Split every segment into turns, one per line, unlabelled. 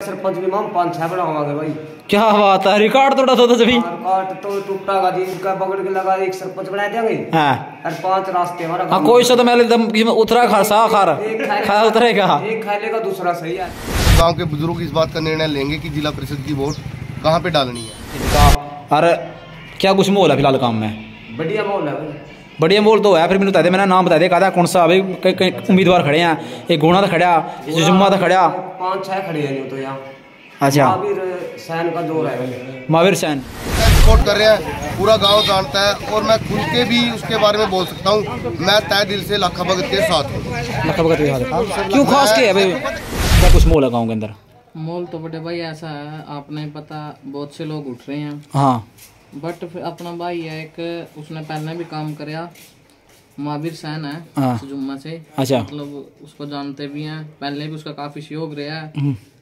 सरपंच भी हम 5-6 बनावांगे भाई।
क्या बात है, रिकॉर्ड तोड़ा तो सभी
रिकॉर्ड तो टूटा जिसका पकड़ के लगा एक सरपंच बना देंगे।
हाँ
और 5 रास्ते हमारा।
हाँ कोई सा तो मैं एकदम उतरा खा खा उतरेगा,
एक खा लेगा दूसरा सही है।
गांव के बुजुर्ग इस बात का निर्णय लेंगे कि जिला परिषद की वोट कहाँ पे डालनी है।
अरे क्या कुछ माहौल है फिलहाल काम में?
बढ़िया माहौल है भाई, बढ़िया
माहौल तो है। फिर मैंने बता दे, मेरा नाम बता दे, कहा कौन सा अभी उम्मीदवार खड़े हैं? एक गुणा था खड़ा, जुम्मा था खड़ा,
5-6 खड़े हैं तो यहाँ।
अच्छा
महावीर सैन का जोर है,
महावीर सैन
सपोर्ट कर रहे हैं, पूरा गांव जानता है और मैं खुल के भी उसके बारे में बोल सकता हूँ। मैं तय दिल से लाखा भगत के साथ हूँ। लाखा भगत के साथ
क्यों खास के है भाई? क्या कुछ मोल है गाँव के अंदर?
मोल तो बड़े भाई ऐसा है, आपने पता बहुत से लोग उठ रहे हैं।
हाँ
बट फिर अपना भाई है एक, उसने पहले भी काम कराया, महावीर सैन है।
हाँ।
जुम्मा से।
अच्छा।
मतलब उसको जानते भी हैं, पहले भी उसका काफी सहयोग रहा है।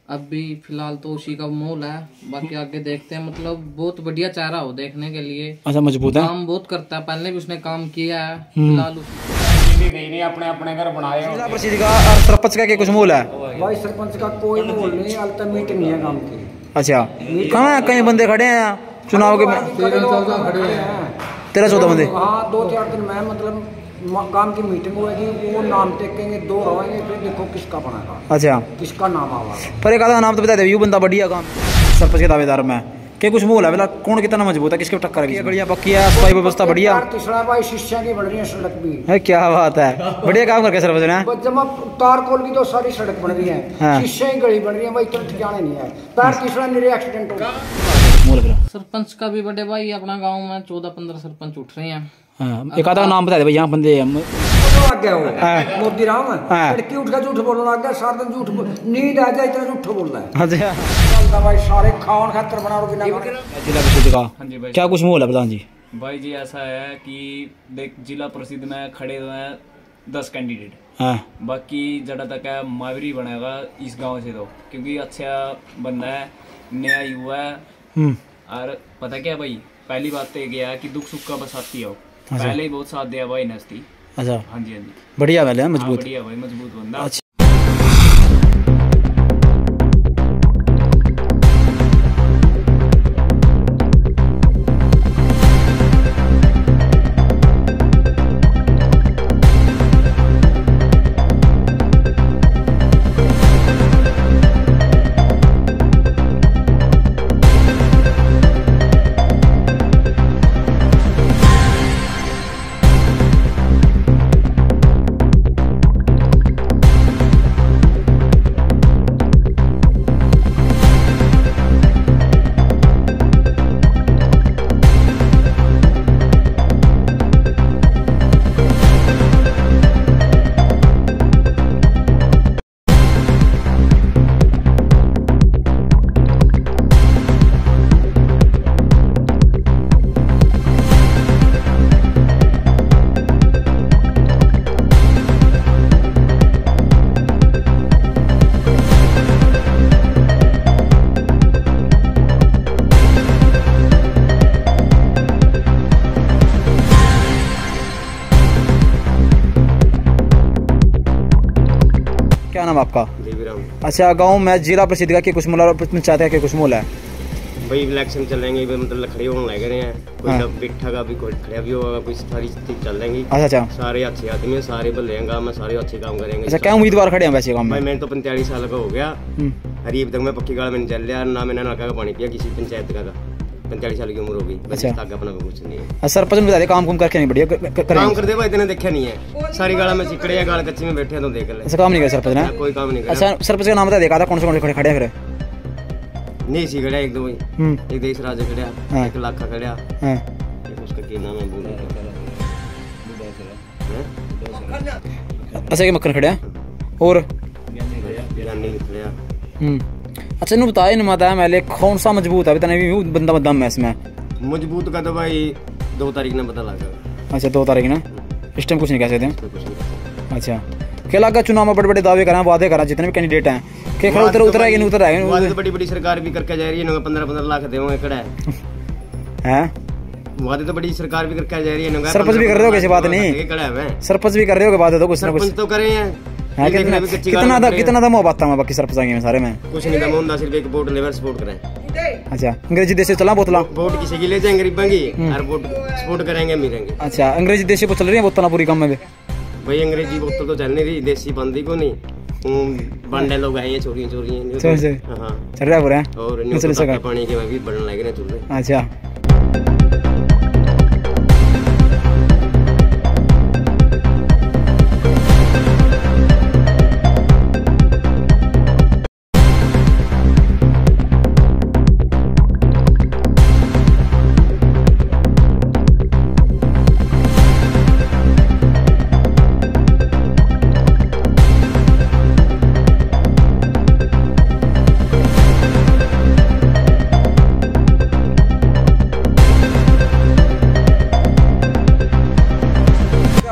अब भी फिलहाल तो उसी का मोल है, बाकी आगे देखते हैं। मतलब बहुत बढ़िया चेहरा हो देखने के लिए।
अच्छा, मजबूत है,
काम बहुत करता है, पहले भी उसने काम किया है। फिलहाल
अपने अपने घर बनाए।
जिला परिषद का और सरपंच का क्या कुछ मोल है?
भाई सरपंच का कोई मोल नहीं, अल्टर मीटिंग नहीं है गाँव की।
अच्छा, कहाँ कई बंदे खड़े हैं चुनाव के? 13-14 बंदे।
हाँ 2-4 दिन में मतलब काम की मीटिंग होगी, वो नाम टेकेंगे, 2 रहेंगे, फिर देखो किसका बनेगा।
अच्छा,
किसका नाम आवा।
पर एक आधा नाम तो बता दे, यू बंदा बढ़िया काम सरपंच के दावेदार में क्या कुछ मोल है? मतलब कौन कितना मजबूत है, किसके टक्कर है? बढ़िया पक्की है, सफाई व्यवस्था बढ़िया।
तीसरा भाई शिष्या की बन रही है सड़क भी
है। क्या बात है, बढ़िया काम करके सरपंच ने।
जब तार कोल की तो सारी सड़क बन रही है। हाँ। शिष्या ही गली बन रही है भाई, तो ठिकाने नहीं है। पैर तीसरा निरे एक्सीडेंट होगा।
सरपंच का भी बड़े भाई अपना गाँव में 14-15 सरपंच उठ रहे हैं।
हाँ, एक आधा नाम बता दे भाई, यहाँ बंदे
मोदी राम लड़की उठ कर झूठ बोलने लग गया, सारा दिन झूठ नींद आ जाए इतना झूठ बोल रहा है भाई। सारे खान खातर बना जिला परिषद का
क्या कुछ मोल है प्रधान जी?
भाई जी ऐसा है कि देख, जिला परिषद में खड़े हुए हैं 10 कैंडिडेट।
हाँ।
बाकी जड़ा तक है महावीर बनेगा इस गांव से, तो क्योंकि अच्छा बंदा है, नया युवा है। और पता क्या भाई, पहली बात तो ये है कि दुख सुख का बसाती हो। अच्छा। पहले ही बहुत साथ दिया भाई नस्ती।
अच्छा।
हाँ जी हाँ जी,
बढ़िया वाले हैं, मजबूत।
बढ़िया भाई, मजबूत बंदा। अच्छा।
क्या नाम आपका? अच्छा, गांव में जिला परिषद का कुछ मोल और पंचायत का कुछ मोल है?
भाई इलेक्शन चलेंगे, मतलब खड़े होने लग रहे हैं। कोई बिठा का भी, कोई खड़ा भी होगा, कोई सारी चीज चल रहेंगी।
अच्छा। सारे
अच्छे आदमी हैं, सारे भले हैं गाँव में, सारे अच्छे काम करेंगे।
अच्छा, क्या उम्मीदवार खड़े हैं वैसे गाँव में?
भाई मैंने तो 45 साल का हो गया, अरे अब तक मैं पक्की गाड़ में नहीं चल रहा, ना मैंने नलका का पानी पिया किसी पंचायत का। 45 साल की उम्र हो गई। अच्छा, अपना कुछ नहीं है।
सरपंच बता दे, काम करके नहीं बढ़िया
काम कर दे भाई, इतने देखा नहीं है। सारी गाड़ा में चिकड़े हैं, गाड़ कच्ची में बैठे हैं तो देख ले।
ऐसा काम नहीं कर सरपंच ने?
कोई काम नहीं कर।
अच्छा, सरपंच का नाम बता देखा था, कौन से खड़े फिर?
नहीं सी खड़ा एक दो, एक देश राजा खड़ा, एक लाखा खड़ा, उसका क्या नाम है
अच्छा, के मक्खन खड़ा और अच्छा इन बताया इन बताया मैंने कौन सा मजबूत है, भी बंदा दम है इसमें?
मजबूत का तो भाई 2 तारीख ने पता लगा।
अच्छा 2 तारीख ना, इस टाइम कुछ नहीं कह सकते। अच्छा, क्या लगा चुनाव में बड़े बड़े दावे करा, वादे करा जितने भी कैंडिडेट हैं, क्या खड़ा उतर है कि नहीं उतर है?
वादे तो बड़ी बड़ी सरकार भी करके जा रही है, 15-15 लाख देंगे खड़ा
है।
वादे तो बड़ी सरकार भी करके जा रही है।
सरपंच भी कर रहे हो, कैसी बात नहीं, सरपंच भी कर रहे हो बात है तो कुछ ना कुछ
तो करे हैं।
है कितना दम हो पाता मैं बाकी सरपंच में सारे में
कुछ नहीं दम होता, सिर्फ एक वोट लेवर सपोर्ट करें।
अच्छा अंग्रेजी देश से चला बोतला
वोट किसी की ले जाएंगे गरीबा की और वोट सपोर्ट करेंगे अमीरेंगे।
अच्छा अंग्रेजी देश से चल रही है बोतला पूरी काम में
भाई, अंग्रेजी बोतल तो चल नहीं रही, देसी बंदी को नहीं बंडे लोग हैं ये चोरी
हाँ चल रहा है पूरा
और पानी के भी बढ़ने लग रहे चूल्हे।
अच्छा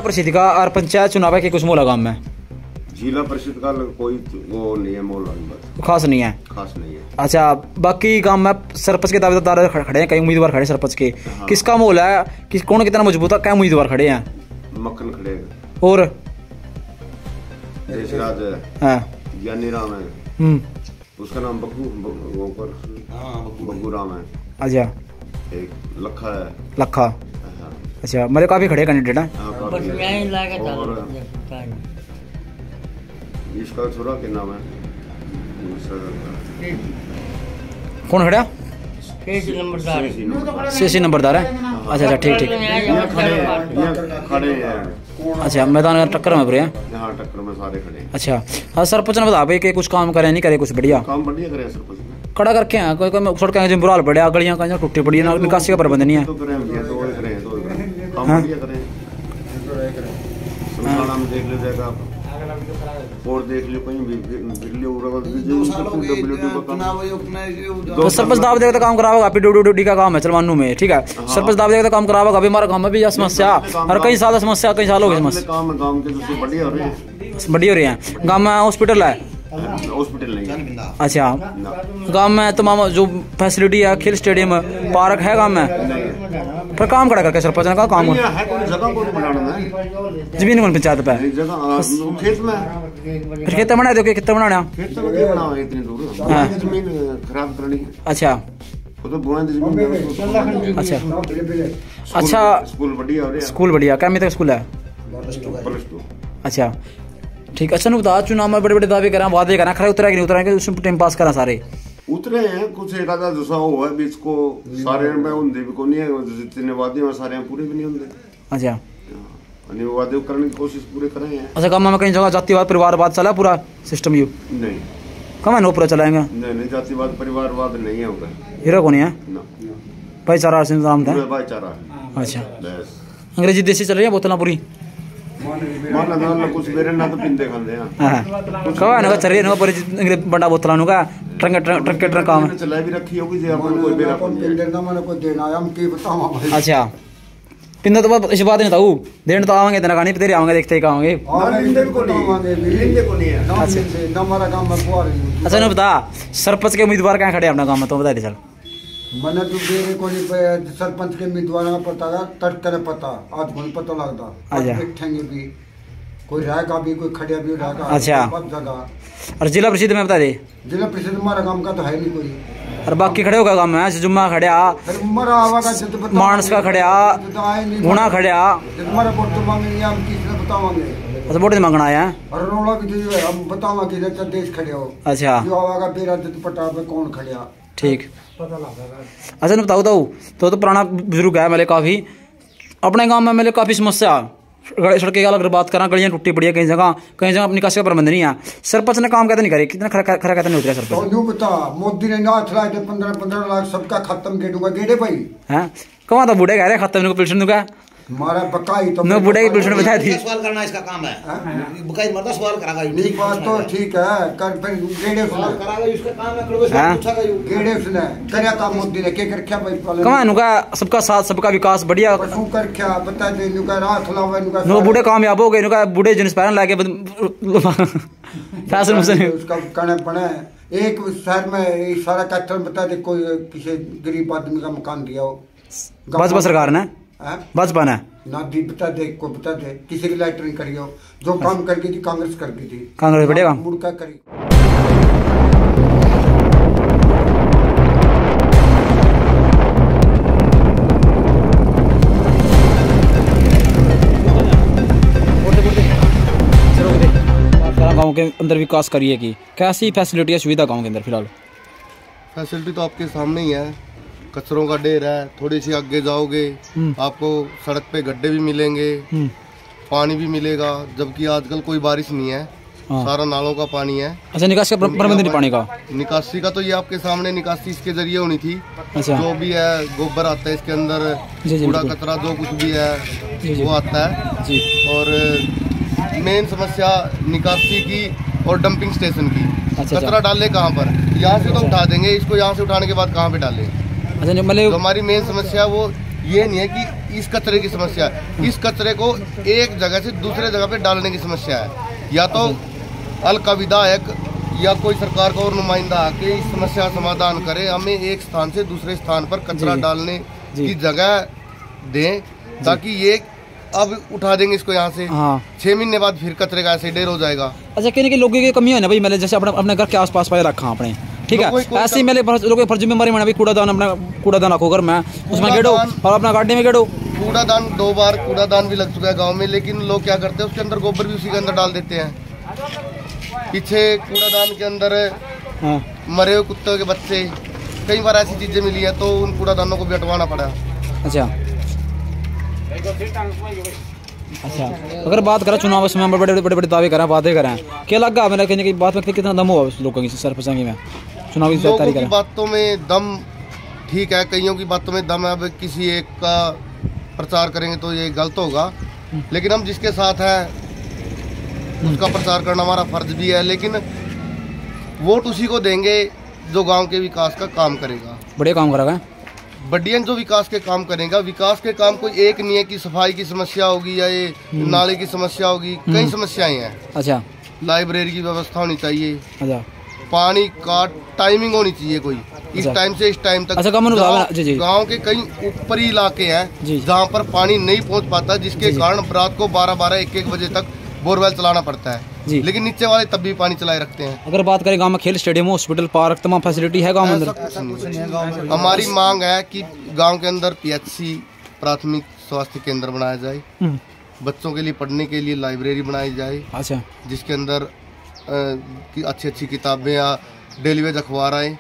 परिषद का और पंचायत चुनाव के कुछ मोला काम में
जिला परिषद का कोई वो नहीं है, मोल
खास नहीं है। अच्छा बाकी काम में सरपंच के दावेदार खड़े हैं, कई उम्मीदवार खड़े सरपंच के। हाँ। किसका मोल है कि कौन कितना मजबूत है, क्या उम्मीदवार खड़े हैं?
मक्खन खड़े
और
देशराज है,
हाँ
ज्ञानी राम है, उसका नाम बग्गू राम है।
अच्छा
एक लखा है,
लखा। अच्छा मेरे काफी खड़े कैंडिडेट हैं।
इसका छोरा के नाम है
कौन खड़ा? सीसी नंबरदार है। अच्छा ठीक
खड़े हैं।
अच्छा मैदान टक्कर में पूरे हैं।
यहाँ टक्कर में सारे खड़े।
अच्छा हाँ सरपंच ने बता भाई कि कुछ काम करे नहीं करे, कुछ बढ़िया
काम बढ़िया करे सरपंच
खड़ा करके हैं। कोई सड़कें जो बुराल पड़े, गलियां कहीं टूटी पड़ी है, निकासी का प्रबंध नहीं है।
देख लो जाएगा और देख लो कहीं
तो सरपंच दाव देगा तो काम कराओगा। PWD का काम है चलवानू में, ठीक है। सरपंच दाव देगा तो काम कराओगा। अभी हमारा गाँव में भी यह समस्या और कई साल समस्या, कई साल हो गई समस्या बढ़िया हो रही है। गाँव में हॉस्पिटल है,
हॉस्पिटल नहीं है।
अच्छा गांव में तमाम जो फैसिलिटी है, खेल स्टेडियम पार्क है गांव में, पर काम करा करके सरपंच का काम है जमीन कौन पंचायत पे
खेत में
फिर खेत बना दो कितना बनाना
खराब करनी।
अच्छा अच्छा अच्छा स्कूल बढ़िया क्या तक स्कूल है? अच्छा ठीक। अच्छा बता चुनाव में बड़े बड़े दावे करा, वादे करा, खरा उतरा कि नहीं उतरा, उसमें टाइम पास करा सारे
उतरे हैं। कुछ एक आधा जैसा हो है बीच को सारे में होंगे भी को नहीं है, जितने वादे हैं सारे पूरे भी नहीं होंगे।
अच्छा
वादे करने की कोशिश पूरे करे हैं।
अच्छा काम में कहीं जगह जातिवाद परिवारवाद चला पूरा सिस्टम यू
नहीं
कम नो पूरा चलाएंगे?
नहीं जातिवाद परिवारवाद नहीं है,
हीरो को नहीं है, भाईचारा इंतजाम था
भाईचारा।
अच्छा अंग्रेजी देसी चल रही है बोतल पूरी
कुछ मेरे ना तो पिंदे खाते हैं।
हां कवा ना चल रही है पर अंग्रेज बड़ा बोतल नु का ट्रक काम
चला भी रखी होगी जे अपन कोई बेरा पिंदे ना मैंने कोई देना हम की बतावा भाई।
अच्छा पिंदा तो इस बात नहीं बताऊं देन तो आवांगे तेरा गानी तेरे आवांगे देखते ही आवांगे
लिंदे को नहीं आवांगे, लिंदे को नहीं है। अच्छा ना हमारा काम में बुआ रही।
अच्छा ना बता सरपंच के उम्मीदवार कहां खड़े अपना काम में तो बता दे चल।
मैंने तो मेरे को नहीं सरपंच के उम्मीदवार का पता है तट करे पता आज को पता लगता।
अच्छा
बैठेंगे भी कोई रहेगा भी कोई खड़िया भी रहेगा।
अच्छा
जगह
और जिला परिषद में बता दे? जिला
परिषद हमारा काम का तो है नहीं कोई।
और बाकी खड़े होगा काम में जुम्मा खड़िया मानस का खड़िया गुणा खड़िया
हमारा वोट तो मांगेंगे हम किसने बतावांगे।
अच्छा वोट मांगना आया
और रोड़ा भी हम बतावांगे कि देश खड़े हो।
अच्छा
जो आवागा बेरा पटा पे कौन खड़िया
ठीक। अच्छा नहीं बताओ तो पुराना बुजुर्ग है मेरे काफी अपने गांव में मेरे काफी समस्या सड़कें अगर बात करा गलियां टूटी पड़ी है, कई जगह अपनी निकासी का प्रबंध नहीं है। सरपंच ने काम कहते नहीं करे, कितना खरा कहते नहीं उतरा सरपंच।
तो बता मोदी ने ना चलाए थे 15-15 लाख सबका खत्म के दूंगा गेड़े भाई
हैं कमा तो बूढ़े कह रहे खत्म पेंशन दूंगा
हमारा बकाई तो
मैं बूढ़े की पेंशन बताई थी।
सवाल करना इसका काम है, बकाई मरदा सवाल करागा
ये बात तो ठीक है कर फिर गेड़े सुना
करागा इसका काम है करो पूछागा
गेड़े सुना करया था मोदी ने के कर क्या भाई
कमा नुका सबका साथ सबका विकास बढ़िया
पशु कर क्या बता दे नुका रात लावे नुका
नो बूढ़े कामयाब हो गए नुका बूढ़े जिन पैरन लाके फैशन मुझसे
उसका कहने पड़े एक शहर में सारा कच्चर बता दे कोई किसी गरीब आदमी का मकान दिया हो
भाजपा सरकार ने भाजपा ने
ना भी बता दे, को बता दे, किसी की लैटरिंग करी हो, जो काम कर गई थी कांग्रेस कर गई थी,
कांग्रेस बढ़िया
मुड़का करी।
गांव के अंदर विकास करिए कि कैसी फैसिलिटी है, सुविधा गांव के अंदर फिलहाल?
फैसिलिटी तो आपके सामने ही है, कचरों का ढेर है, थोड़ी सी आगे जाओगे आपको सड़क पे गड्ढे भी मिलेंगे, पानी भी मिलेगा, जबकि आजकल कोई बारिश नहीं है, सारा नालों का पानी है।
अच्छा, निकासी का प्रबंध नहीं पानी का?
निकासी का तो ये आपके सामने निकासी इसके जरिए होनी थी।
अच्छा।
जो भी है गोबर आता है इसके अंदर, कूड़ा कचरा जो कुछ भी है वो आता है जी। और मेन समस्या निकासी की और डंपिंग स्टेशन की। कचरा डाले कहाँ पर? यहाँ से तो उठा देंगे इसको, यहाँ से उठाने के बाद कहाँ पे डालें?
अच्छा, मतलब
हमारी मेन समस्या वो ये नहीं है कि इस कचरे की समस्या है, इस कचरे को एक जगह से दूसरे जगह पे डालने की समस्या है। या तो हल्का विधायक या कोई सरकार का और नुमाइंदा आके इस समस्या का समाधान करे, हमें एक स्थान से दूसरे स्थान पर कचरा डालने की जगह दें, ताकि ये अब उठा देंगे इसको यहाँ से, 6 महीने बाद फिर कचरे का ऐसे ढेर हो जाएगा।
अच्छा, कहने के लोगों की कमी है ना भाई, मतलब जैसे अपने घर के आसपास पाए रखा आपने, ठीक है, ऐसे मेरे लोगों की जिम्मेवारी में कूड़ादान, अपना कूड़ादान रखो घर में, उसमें गेड़ो और अपना गाड़ी में गेड़ो।
कूड़ादान 2 बार कूड़ादान भी लग चुका है गांव में, लेकिन लोग क्या करते हैं उसके अंदर गोबर भी उसी के अंदर डाल देते हैं। पीछे कूड़ादान के अंदर मरे हुए कुत्तों के बच्चे, कई बार ऐसी चीजें मिली है, तो उन कूड़ादानों को भी हटवाना पड़ा।
अच्छा, अगर बात करें चुनाव समय में बड़े बड़े दावे करें, बातें करें, क्या लगा मेरा कहने की बात में कितना दम हुआ लोगों की सरपंची में चुनावी
लोगों की बातों में दम ठीक है, कईयों की बातों में दम है। अब किसी एक का प्रचार करेंगे तो ये गलत होगा, लेकिन हम जिसके साथ हैं उसका प्रचार करना हमारा फर्ज भी है, लेकिन वोट उसी को देंगे जो गांव के विकास का काम करेगा,
बढ़िया काम करेगा,
बढ़िया जो विकास के काम करेगा। विकास के काम कोई एक नहीं है कि सफाई की समस्या होगी या ये नाले की समस्या होगी, कई समस्याएं हैं। अच्छा, लाइब्रेरी की व्यवस्था होनी चाहिए। अच्छा, पानी का टाइमिंग होनी चाहिए, कोई इस टाइम से इस टाइम तक। अच्छा, गाँव के कई ऊपरी इलाके हैं जहाँ पर पानी नहीं पहुँच पाता, जिसके कारण रात को 12-12, 1-1 बजे तक बोरवेल चलाना पड़ता है, लेकिन नीचे वाले तब भी पानी चलाए रखते हैं।
अगर बात करें गांव में खेल स्टेडियम, हॉस्पिटल, पार्क, तमाम फैसिलिटी है गांव में अंदर?
हमारी मांग है कि गांव के अंदर PHC प्राथमिक स्वास्थ्य केंद्र बनाया जाए, बच्चों के लिए पढ़ने के लिए लाइब्रेरी बनाई जाए। अच्छा, जिसके अंदर अच्छी किताबें या डेली वेज अखबार आए,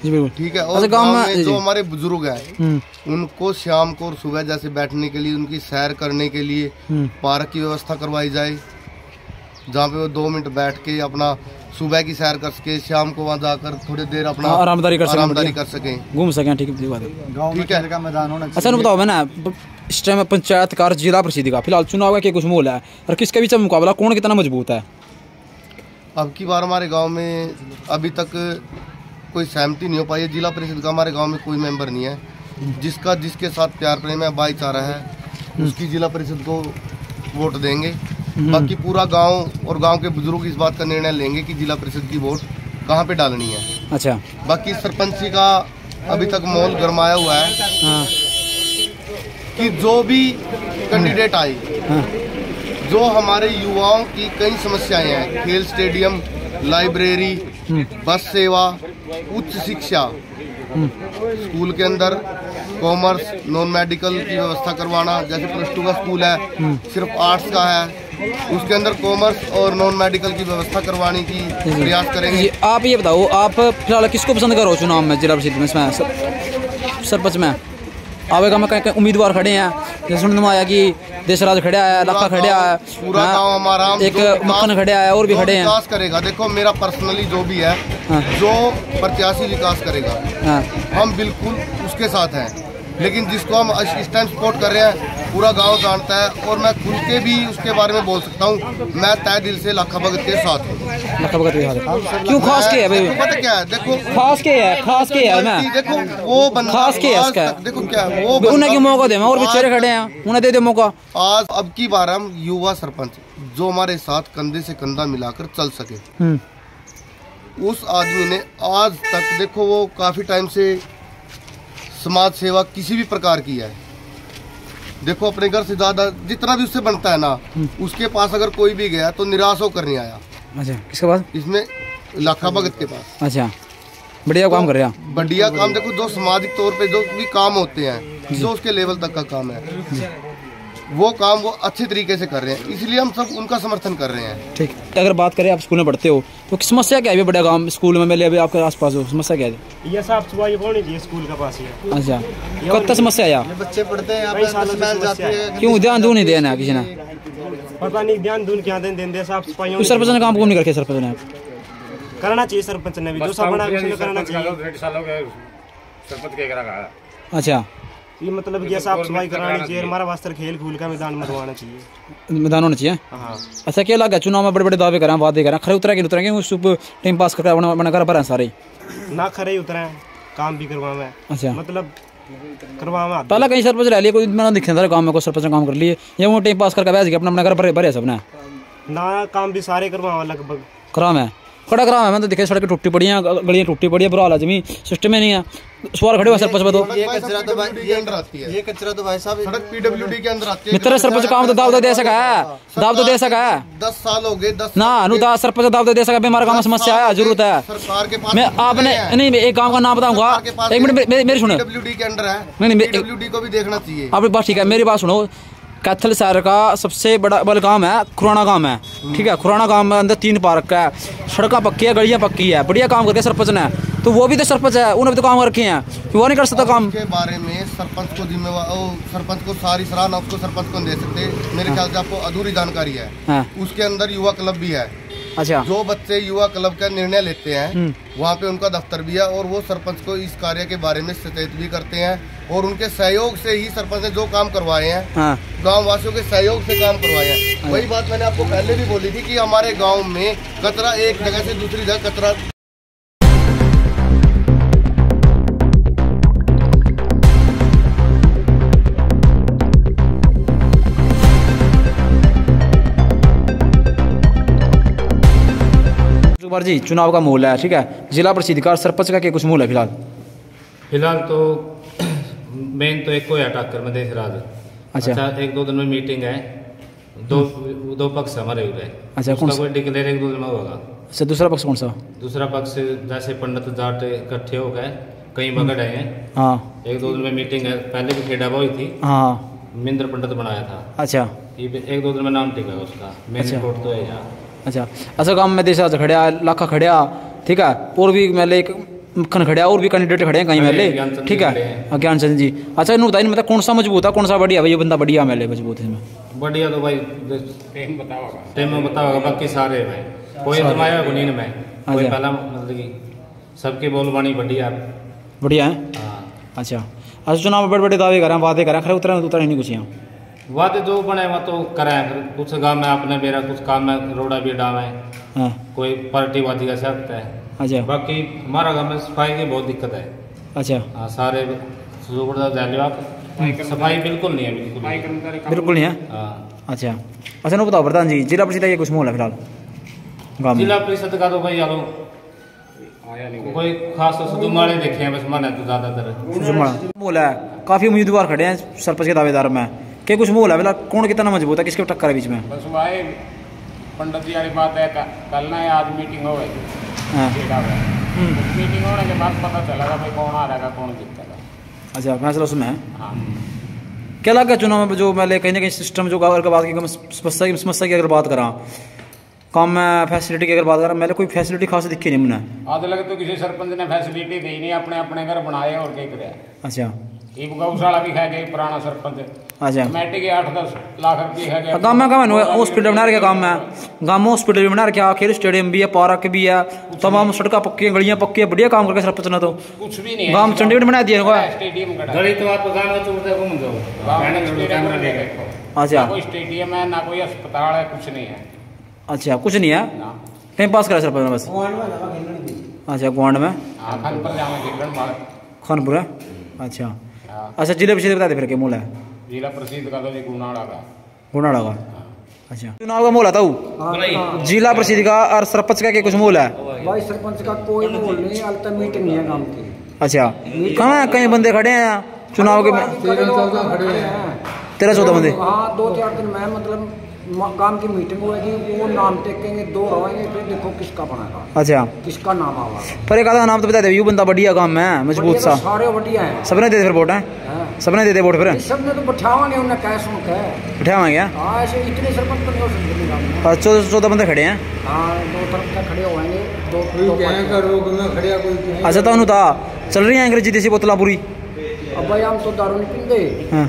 ठीक है। और गांव में जो हमारे बुजुर्ग हैं उनको शाम को और सुबह जैसे बैठने के लिए, उनकी सैर करने के लिए पार्क की व्यवस्था करवाई जाए, जहाँ पे वो 2 मिनट बैठ के अपना सुबह की सैर कर सके, शाम को वहाँ जाकर थोड़ी देर अपना आरामदारी कर सकें, घूम सकें। ठीक है, ठीक है, मैदान होना।
अच्छा, बताओ मैं ना इस टाइम पंचायत का, जिला परिषद का फिलहाल चुनाव का कुछ मोल है, और किसके बीच में मुकाबला, कौन कितना मजबूत है?
अब की बार हमारे गाँव में अभी तक कोई सहमति नहीं हो पाई है। जिला परिषद का हमारे गांव में कोई मेंबर नहीं है, जिसके साथ प्यार प्रेम है, भाईचारा है, उसकी जिला परिषद को वोट देंगे। बाकी पूरा गांव और गांव के बुजुर्ग इस बात का निर्णय लेंगे कि जिला परिषद की वोट कहां पे डालनी है। अच्छा, बाकी सरपंची का अभी तक माहौल गरमाया हुआ है कि जो भी कैंडिडेट आए, जो हमारे युवाओं की कई समस्याएं हैं, खेल स्टेडियम, लाइब्रेरी, बस सेवा, उच्च शिक्षा, स्कूल के अंदर कॉमर्स, नॉन मेडिकल की व्यवस्था करवाना, जैसे +2 का स्कूल है, सिर्फ आर्ट्स का है, उसके अंदर कॉमर्स और नॉन मेडिकल की व्यवस्था करवाने की प्रयास करेंगे।
आप ये बताओ, आप फिलहाल किसको पसंद करो चुनाव में, जिला परिषद में, सरपंच में? आवेगा में कई उम्मीदवार खड़े हैं, जैसे सुनने में आया कि देशराज खड़ा है, लखा खड़ा है,
पूरा गांव हमारा,
एक मक्खन खड़ा है, और भी खड़े हैं।
विकास करेगा, देखो मेरा पर्सनली जो भी है, जो प्रत्याशी विकास करेगा, हम बिल्कुल उसके साथ हैं, लेकिन जिसको हम इस टाइम सपोर्ट कर रहे हैं पूरा गांव जानता है, और मैं खुल के भी उसके बारे में बोल सकता हूँ, मैं तय दिल से लाखा भगत के साथ हूँ।
लाखा भगत के साथ क्यों? खास के है भाई,
पता क्या है, देखो
खास के है, खास के है, मैं
देखो वो बंदा
खास के है इसका,
देखो क्या वो
उन्हें क्यों मौका दे, और बेचारे खड़े हैं, उन्हें दे दे मौका।
आज अब की बार हम युवा सरपंच जो हमारे साथ कंधे से कंधा मिलाकर चल सके, उस आदमी ने आज तक, देखो वो काफी टाइम से समाज सेवा किसी भी प्रकार की है, देखो अपने घर से ज्यादा जितना भी उससे बनता है ना, उसके पास अगर कोई भी गया तो निराश होकर नहीं आया।
अच्छा, किसके पास?
इसमें लाखा भगत के पास।
अच्छा, बढ़िया काम कर रहा है।
बढ़िया काम, देखो जो सामाजिक तौर पे जो भी काम होते हैं, जो उसके लेवल तक का काम है, वो काम वो अच्छे तरीके से कर रहे हैं, इसलिए हम सब उनका समर्थन कर रहे हैं।
ठीक। अगर बात करें आप स्कूल में पढ़ते हो तो समस्या क्या है? बड़ा काम स्कूल में मिले, अभी आपके आसपास हो, समस्या क्या है?
ये साफ सफाई होनी चाहिए स्कूल के पास ही।
अच्छा, कब समस्या है?
बच्चे पढ़ते हैं,
क्यों ध्यान दूं नहीं देना किसी ने?
पता नहीं ध्यान दूं क्या दें, साफ सफाई।
सरपंच ने काम क्यों नहीं करके? सरपंच ने
करना चाहिए, सरपंच ने भी जो सब बना करना चाहिए।
अच्छा,
ये मतलब ये साफ सफाई करानी चाहिए, हमारा वास्ते खेल कूल का मैदान बनवाना चाहिए,
मैदान होना चाहिए।
हाँ।
अच्छा, क्या लगा चुनाव में बड़े बड़े दावे करा, वादे करा, खरे उतरा के उस टाइम पास करके अपना घर भरा सारे
ना, खरे उतरे काम भी करवावे।
अच्छा,
मतलब करवावा।
पहला कहीं सरपंच रह लिया कोई मैंने दिखे था गाँव में, कोई सरपंच काम कर लिए या वो टाइम पास करके बैठ गया अपना घर भरे सबने
ना, काम भी सारे करवावा लगभग
कराम है, कड़ा कराम है। मैं तो दिखे सड़कें टूटी पड़ी हैं, गलियां टूटी पड़ी है, बुरा हाल है, जमीन सिस्टम ही नहीं है। सवाल खड़े हुआ सरपंच में तो
ये कचरा तो भाई साहब सड़क पीडब्ल्यूडी के अंदर आती है।
मित्र सरपंच काम तो दाव तो दे सका है, दाव तो दे सका है।
10 साल हो गए, 10
ना अनुदान सरपंच दाव तो दे सका। हमारे गाँव में समस्या है, जरूरत है
सरकार के पास।
मैं आपने नहीं, एक गाँव का नाम बताऊंगा, एक मिनट मेरी सुनो।
पीडब्ल्यूडी के अंडर है,
नहीं,
पीडब्ल्यूडी को भी देखना चाहिए।
आपकी बात ठीक है, मेरी बात सुनो। कैथल शहर का सबसे बड़ा गांव है खुराना गांव है, ठीक है। खुराना गांव में अंदर 3 पार्क है, सड़कें पक्की है, गलियां पक्की है, बढ़िया काम करके सरपंच ने, तो वो भी तो सरपंच है, उन्होंने भी तो काम रखे हैं, वो नहीं कर सकता काम
के बारे में। सरपंच को जिम्मेवार, सरपंच को सारी सराहना उसको सरपंच को दे सकते। मेरे ख्याल से आपको अधूरी जानकारी है। उसके अंदर युवा क्लब भी है।
अच्छा,
जो बच्चे युवा क्लब का निर्णय लेते हैं, वहाँ पे उनका दफ्तर भी है, और वो सरपंच को इस कार्य के बारे में सचेत भी करते हैं, और उनके सहयोग से ही सरपंच ने जो काम करवाए हैं, गांव वासियों के सहयोग से काम करवाए हैं। वही बात मैंने आपको पहले भी बोली थी कि हमारे गांव में कचरा एक जगह से दूसरी जगह कचरा।
जी चुनाव का मूल है, ठीक है। जिला परिषद का सरपंच का क्या कुछ मूल है
फिलहाल तो मेन तो एक को है टाक्कर में देश राज। अच्छा, 1-2 दिन में मीटिंग है, दो पक्ष हमारे उधर। अच्छा, कौन सा कोई डिक्लेयर 1-2 दिन में होगा।
अच्छा, दूसरा पक्ष कौन सा?
दूसरा पक्ष जैसे पंडित जाट इकट्ठे हो गए, कई मगड़ आए हैं। हाँ, 1-2 दिन में मीटिंग है। पहले भी खेड़ा हुई थी। हाँ, मिंद्र पंडित बनाया था। अच्छा, 1-2 दिन में नाम टिका उसका, मेन रिपोर्ट तो है यहाँ। अच्छा, गाँव में देशा खड़िया, लाखा खड़िया, ठीक है, और भी मेले मक्खन खड़िया, और भी कैंडिडेट खड़े हैं कहीं मेले, ठीक है। ज्ञान चंद जी। अच्छा, इन्होंने बताइए मतलब कौन सा मजबूत है, कौन सा बढ़िया? भाई ये बंदा बढ़िया मेले मजबूत है इसमें। बढ़िया तो भाई टाइम में बताओगा, बाकी सारे में कोई जमाया गुनीन में कोई पहला, मतलब कि सबकी बोलबानी बढ़िया
बढ़िया है। अच्छा, चुनाव में बड़े बड़े दावे करें, वादे करें, खरे उतरा नहीं कुछ यहाँ
वादे जो बने वो तो कराए। फिर कुछ गाँव में आपने मेरा, कुछ काम में रोड़ा भी डावे, कोई पार्टीवादी का शब्द है। अच्छा, बाकी हमारा गाँव में सफाई की बहुत दिक्कत है। अच्छा, हाँ, सारे सफाई बिल्कुल नहीं है,
बिल्कुल नहीं है। अच्छा, ना बताओ प्रधान जी, जिला परिषद का कुछ माहौल है फिलहाल?
जिला परिषद का तो भाई यारो कोई खास तो सुजुमाड़े देखे हैं बस, मन है तो ज्यादातर
माहौल है। काफी उम्मीदवार खड़े हैं सरपंच के दावेदार में, क्या कुछ माहौल है फिलहाल? कौन कितना मजबूत है, किसके टक्कर है बीच में?
बस भाई पंडित जी वाली बात है, कल ना आज मीटिंग हो गई। मीटिंग होने के बाद पता चलेगा भाई कौन आ रहेगा, कौन जीतेगा।
अच्छा, फैसला उसमें है। क्या लगा चुनाव में जो मैं कहीं ना कहीं सिस्टम जो अगर बात की समस्या की अगर बात करा, काम में फैसिलिटी की अगर बात करा, मैंने कोई फैसिलिटी खास दिखी नहीं मैंने।
आज लगे तो किसी सरपंच ने फैसिलिटी दी नहीं, अपने अपने घर बनाए और क्या करे।
अच्छा,
गौशाला भी खा गई पुराना सरपंच।
अच्छा,
कमेटी के 8-10 लाख रुपये खा गया।
गाँव में हॉस्पिटल बना रखा, गाँव में हॉस्पिटल भी बना रखा, खेल स्टेडियम भी है, पार्क भी है, तमाम सड़कें पक्की, गलियां पक्की है, बढ़िया काम करके सरपंच ने तो
कुछ भी नहीं
गाँव चंडीगढ़ बना दिया। अच्छा,
कोई स्टेडियम है ना, कोई अस्पताल है, कुछ नहीं है।
अच्छा, कुछ नहीं है, टाइम पास करा सरपंच बस। अच्छा, गुआंड में खानपुर है। अच्छा, अच्छा, जिला परिषद बता दे फिर क्या मूल है?
जिला परिषद का तो
गुनाड़ा का। अच्छा, चुनाव का मूल आता हूँ जिला परिषद का और सरपंच का क्या कुछ मूल है?
भाई सरपंच का कोई मूल नहीं, अल्टर मीटिंग नहीं है गाँव की।
अच्छा, कहाँ कई बंदे खड़े हैं चुनाव के में? 13-14 बंदे?
हाँ 2-4 दिन में मतलब काम की मीटिंग होगी, वो नाम टेकेंगे, 2 रहेंगे, फिर देखो किसका बनेगा।
अच्छा,
किसका नाम आवा।
पर एक आधा नाम तो बता दे, यू बंदा बढ़िया काम है, मजबूत सा।
सारे बढ़िया हैं।
सबने दे दे फिर वोट है? सबने दे दे वोट फिर?
सबने तो बैठावांगे, उन्हें क्या सुन के
बैठावांगे।
हाँ ऐसे इतने सरपंच तो नहीं हो सकते।
14 बंदे खड़े हैं।
हाँ 2 तरफ से खड़े होंगे, 2 का रोग में खड़े कोई।
अच्छा तो उन्होंने चल रही है अंग्रेजी देसी बोतला पूरी?
अब भाई हम तो दारू नहीं पींदे,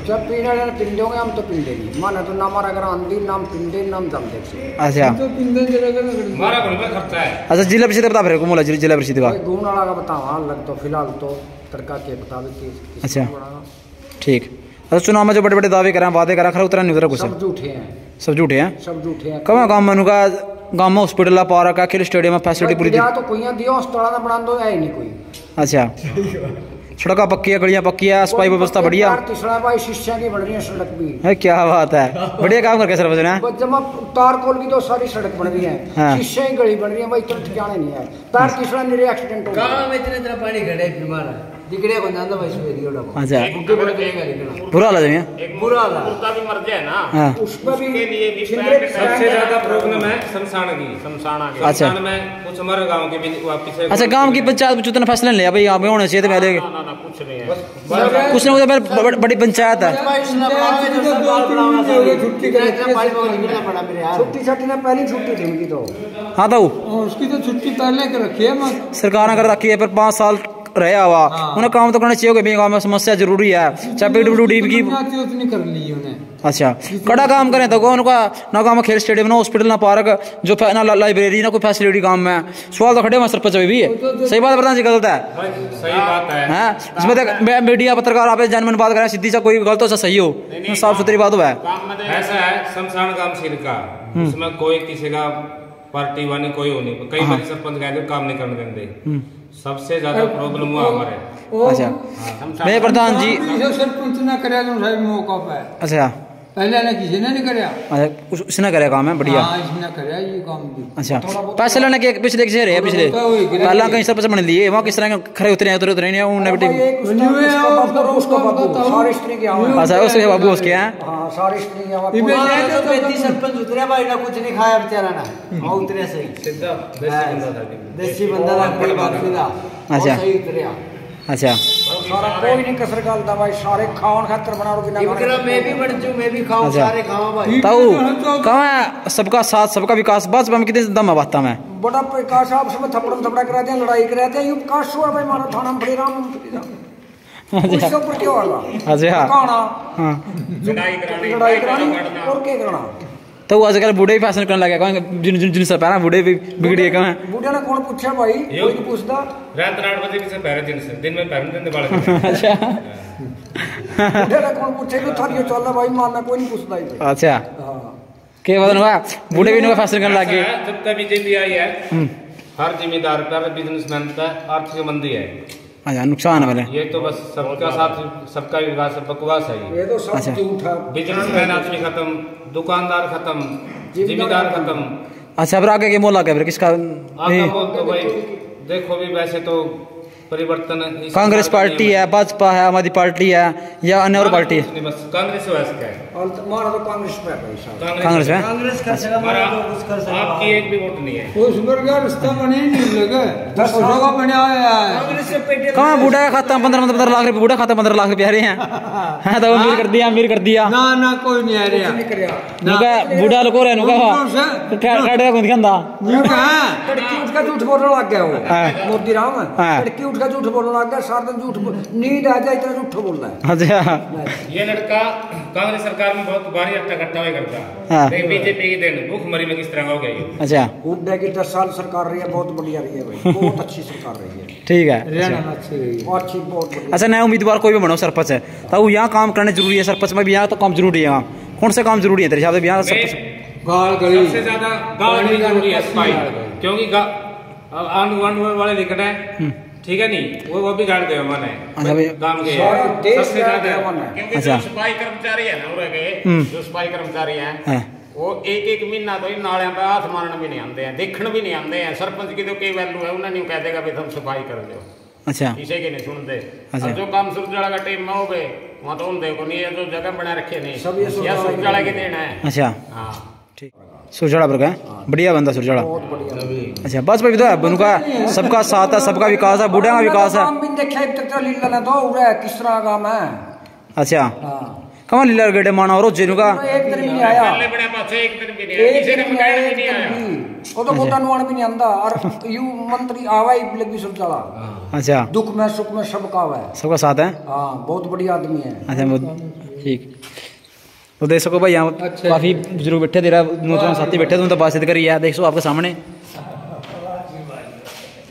जब पीने वाले पींदे होंगे, हम तो पींदे नहीं। माने तो नाम अगर आंधी नाम पींदे नाम जम दे।
अच्छा
तो पींदे
हमारा घर में खर्चा है।
अच्छा जिला परिषद बता फिर को मोला जिला परिषद का
घूमने वाला का बताओ लग तो फिलहाल तो तड़का के मुताबिक।
अच्छा ठीक। अच्छा चुनाव में जो बड़े बड़े दावे करें, वादे करें, खरा उतरा नहीं उतरा कुछ?
सब झूठे हैं।
सब झूठे हैं?
सब झूठे हैं।
कहाँ गाँव में का गाँव में हॉस्पिटल पार्क है, खेल स्टेडियम में फैसिलिटी पूरी
तो कोई दियो अस्पताल बना दो है ही नहीं कोई।
अच्छा सड़क पक्की है, गलियां पक्की है, सफाई व्यवस्था बढ़िया।
तीसरा भाई शिष्या की बन रही है सड़क भी
है। क्या बात है, बढ़िया काम करके सरपंच ने।
जब तार कोल की तो सारी सड़क बन रही है, शिष्या की गली बन रही है भाई, तो ठिकाने नहीं है। तार तीसरा मेरे एक्सीडेंट हो गया। गांव में इतना पानी खड़े बीमार दिखड़े को जांदा भाई सवेरी ओड़ा।
अच्छा बुरा हाल है,
बुरा हाल कुत्ता भी मर जाए ना
उसमें भी
सबसे ज्यादा प्रॉब्लम है शमशान की।
अच्छा
में कुछ हमारे गांव के भी वापस।
अच्छा गांव की पंचायत जितना फैसला ले भाई यहाँ पे होने चाहिए पहले?
कुछ नहीं है,
कुछ ना बड़ी पंचायत है।
छुट्टी छुट्टी ने पहली छुट्टी थी उनकी तो।
हाँ तो
उसकी तो छुट्टी पहले कर रखी है
सरकार ने कर रखी है, पर 5 साल रहा हुआ उन्हें काम तो करना चाहिए कि गाँव में समस्या जरूरी है, चाहे PWD की
उतनी कर ली उन्हें।
अच्छा कड़ा काम करें तो उनका ना गाँव में खेल स्टेडियम, ना हॉस्पिटल, ना पार्क, जो ना लाइब्रेरी, ना कोई फैसिलिटी गाँव में। सवाल तो खड़े हुए सरपंच भी है। सही बात प्रधान जी गलत है?
सही बात है।
इसमें मीडिया पत्रकार आप जनमन बात करें, सीधी सा कोई गलत हो सही हो, साफ सुथरी बात हुआ है।
ऐसा है शमशान गांव का, उसमें कोई किसी का पार्टी वानी कोई हो नहीं। कई बार सरपंच कहते काम नहीं करने देंगे, सबसे ज्यादा प्रॉब्लम हुआ हमारे।
अच्छा मैं प्रधान जी
सरपंच ने कराया मौका पे।
अच्छा
पहले ने किसी ने नहीं कराया।
अच्छा उसने कराया काम है बढ़िया।
इसने कराया ये काम भी।
अच्छा पैसे लेने के पिछले किसे रहे पिछले पहला कहीं सरपंच बन लिए, वहाँ किस तरह खड़े उतरे नहीं उन्हें बेटी। अच्छा उसके बाबू उसके हैं
सरपंच उतरे भाई ना कुछ नहीं खाया बेचारा ना उतरे सही देसी बंदा।
अच्छा अच्छा
सारा कोई नहीं कसर गालता भाई, सारे खावन खातर बना रो बिना मैं भी बन जू, मैं भी खाऊं, सारे खावा भाई।
ताऊ कहाँ है सबका साथ सबका विकास? बस हम कितने दम है बात में
बड़ा प्रकाश आप सब थपड़ा कराते हैं, लड़ाई कराते हैं, ये विकास हुआ भाई हमारा थाना में बड़ी राम उसके ऊपर क्या होगा?
अच्छा
हाँ लड़ाई करानी और क्या करना।
तो आजकल बूढ़े भी फैशन करने लगे, जिन जिन जिन से पहना बूढ़े भी बिगड़िए कहाँ है?
बूढ़े ने कौन पूछा भाई, कोई नहीं पूछता।
रात 8 बजे भी से पहरे दिन में पहन देने वाले।
अच्छा
बूढ़े ने कौन पूछे कि थारी चल रहा भाई, मारना कोई नहीं पूछता ही।
अच्छा क्या बदन हुआ, बूढ़े भी इनका फैशन करने लगे।
जब तक बीजेपी आई है हर जिम्मेदार पर बिजनेसमैन पर आर्थिक मंदी है।
अच्छा नुकसान है मेरे
ये तो बस सबका साथ सबका विकास बकवास है
ये तो सब झूठ है।
बिजनेसमैन आदमी खत्म, दुकानदार खत्म, जिम्मेदार खत्म।
अच्छा फिर आगे के मोल आ गया फिर किसका?
आगे मोल तो भाई देखो भी वैसे तो परिवर्तन
कांग्रेस पार्टी है, भाजपा है, आम आदमी पार्टी है या अन्य और पार्टी है?
बस कांग्रेस है
हमारा तो कांग्रेस पे है।
कांग्रेस में
आपकी एक भी वोट नहीं है।
उस पर का रिश्ता बने नहीं लगे 10 साल का बना है कांग्रेस से पेटे।
कहाँ बूढ़ा का खाता 15 लाख रुपए, बूढ़ा खाता 15 लाख रुपए आ रहे हैं। तो अमीर कर दिया
ना कोई नहीं आ रहा
नुका बूढ़ा लोग रहे नुका काटे को दिखांदा
लड़की उसका झूठ बोलने लग गया वो मोदी राम लड़की उसका झूठ बोलने लग गया, सारा दिन झूठ नींद आ जाए इतना झूठ बोल रहा है।
अच्छा
ये लड़का कांग्रेस सरकार में बहुत भारी इकट्ठा हुआ करता है, बीजेपी की देन भूखमरी में किस तरह हो गई।
अच्छा
हुड्डा की 10 साल सरकार रही है, बहुत बढ़िया रही है भाई, बहुत अच्छी सरकार रही है।
ठीक है
अच्छी बहुत।
अच्छा नया उम्मीदवार कोई भी बनो सरपंच है तो यहाँ काम करने जरूरी है, सरपंच में भी यहाँ तो काम जरूरी है। यहाँ कौन से काम जरूरी है तेरे हिसाब से? यहाँ
सबसे ज्यादा गाँव जरूरी है सफाई, क्योंकि वाले निकट है ठीक है नहीं वो भी गाड़ दे मैंने काम के सबसे ज्यादा, क्योंकि जो सफाई कर्मचारी है ना जो सफाई कर्मचारी है वो एक महीना तो नालियां पे हाथ मारन भी नहीं आते हैं, देखने भी नहीं आते हैं। सरपंच की तो कई वैल्यू है, उन्हें नहीं कह देगा भी तुम सफाई कर दो।
अच्छा
किसी के नहीं सुनते।
अच्छा।
और जो काम सुरजाला का टाइम में हो गए वहाँ तो उनके को नहीं है, जो जगह बना रखे नहीं या सुरजाला की देना है।
अच्छा
हाँ
ठीक। सुरजाला पर गए बढ़िया बंदा सुरजाला। अच्छा बस भाई तो है उनका सबका साथ है, सबका विकास है, बूढ़े का विकास है।
किस तरह काम है।
अच्छा कहाँ लीला गेटे माना और जेनु का
एक दिन भी नहीं आया,
पहले बड़े पाछे एक दिन भी नहीं आया, किसी ने पकाया भी नहीं आया।
वो तो पोता नुआन भी नहीं आंदा और यू मंत्री आवा ही लगी सुरजाला।
अच्छा
दुख में सुख में सबका आवा है,
सबका साथ है।
हाँ बहुत बढ़िया आदमी है।
अच्छा ठीक। तो देख सको भाई यहाँ काफी बुजुर्ग बैठे, तेरा नौजवान साथी बैठे, तुम तो बातचीत करी है, देख सो आपके सामने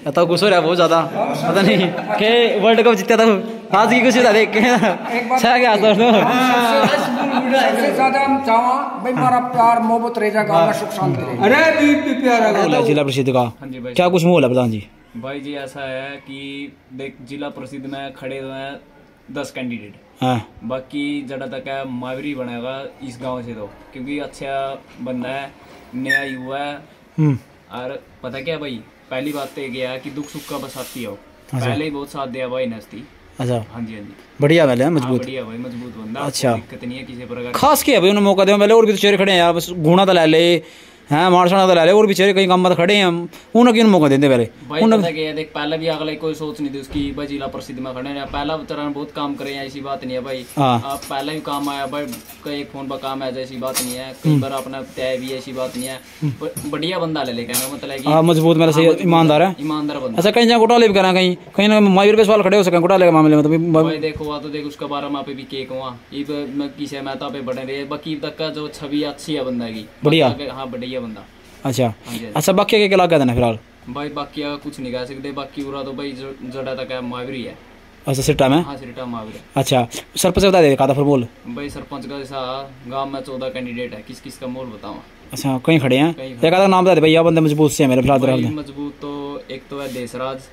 तो खुश हो रहा है बहुत ज्यादा। पता नहीं के वर्ल्ड कप जीता था आज की खुशी था देख के क्या दोस्तों।
सबसे ज्यादा हम चाहा भाई हमारा प्यार मोहब्बत रह जाएगा, सुख शांति रहेगी। अरे प्यारा
जिला परिषद का क्या कुछ माहौल है प्रधान जी?
भाई जी ऐसा है कि देख जिला परिषद में खड़े हुए हैं 10 कैंडिडेट, बाकी जड़ा तक है मावरी बनेगा इस गांव से तो, क्योंकि अच्छा बंदा है, नया युवा है। और पता क्या भाई पहली बात तो ये है कि दुख सुख का बसाती हो, पहले ही बहुत साथ दिया भाई नस्ती।
अच्छा
हाँ जी हाँ जी
बढ़िया वाले मजबूत।
बढ़िया भाई मजबूत बंदा।
अच्छा
दिक्कत नहीं है किसी प्रकार।
खास क्या भाई उन्हें मौका दे, पहले और भी तो चेहरे खड़े हैं यार, बस गुणा तो ले ले हैं मारसाना तो ले ले, और भी चेहरे कई काम में खड़े हैं, उन्हें क्यों मौका देते पहले?
भाई पता क्या है देख पहले भी अगले कोई सोच नहीं थी उसकी भाई जिला परिषद में खड़े हैं, पहला तरह बहुत काम करे हैं, ऐसी बात नहीं है भाई। आप पहले भी काम आया भाई, कई एक फोन पर काम है ऐसी बात नहीं है, कई बार अपना तय भी ऐसी बात नहीं है। बढ़िया बंदा ले लेकर मतलब
मजबूत मेरा सही ईमानदार है,
ईमानदार बंदा।
अच्छा कहीं घोटाले भी करा, कहीं कहीं ना मायूर पे सवाल खड़े हो सके घोटाले के मामले में तो
भाई देखो हुआ तो देख उसके बारे में पे भी केक हुआ किसी मेहता पे बढ़े रहे, बाकी तक का जो छवि अच्छी है बंदा की
बढ़िया।
हाँ बढ़िया बंदा।
अच्छा अच्छा बाकी क्या लगा देना फिलहाल?
भाई बाकी कुछ नहीं कह सकते, बाकी पूरा तो भाई जड़ा तक है मावरी है।
अच्छा सिरटा में?
हाँ सिरटा मावरी।
अच्छा सरपंच बता दे फिर बोल।
भाई सरपंच का जैसा गांव में 14 कैंडिडेट है, किस किस का मोल बताऊँ?
अच्छा कहीं खड़े हैं, एक आधा नाम बता दे भैया, बंदे मजबूत से मेरे फिलहाल।
मजबूत तो एक तो है देसराज,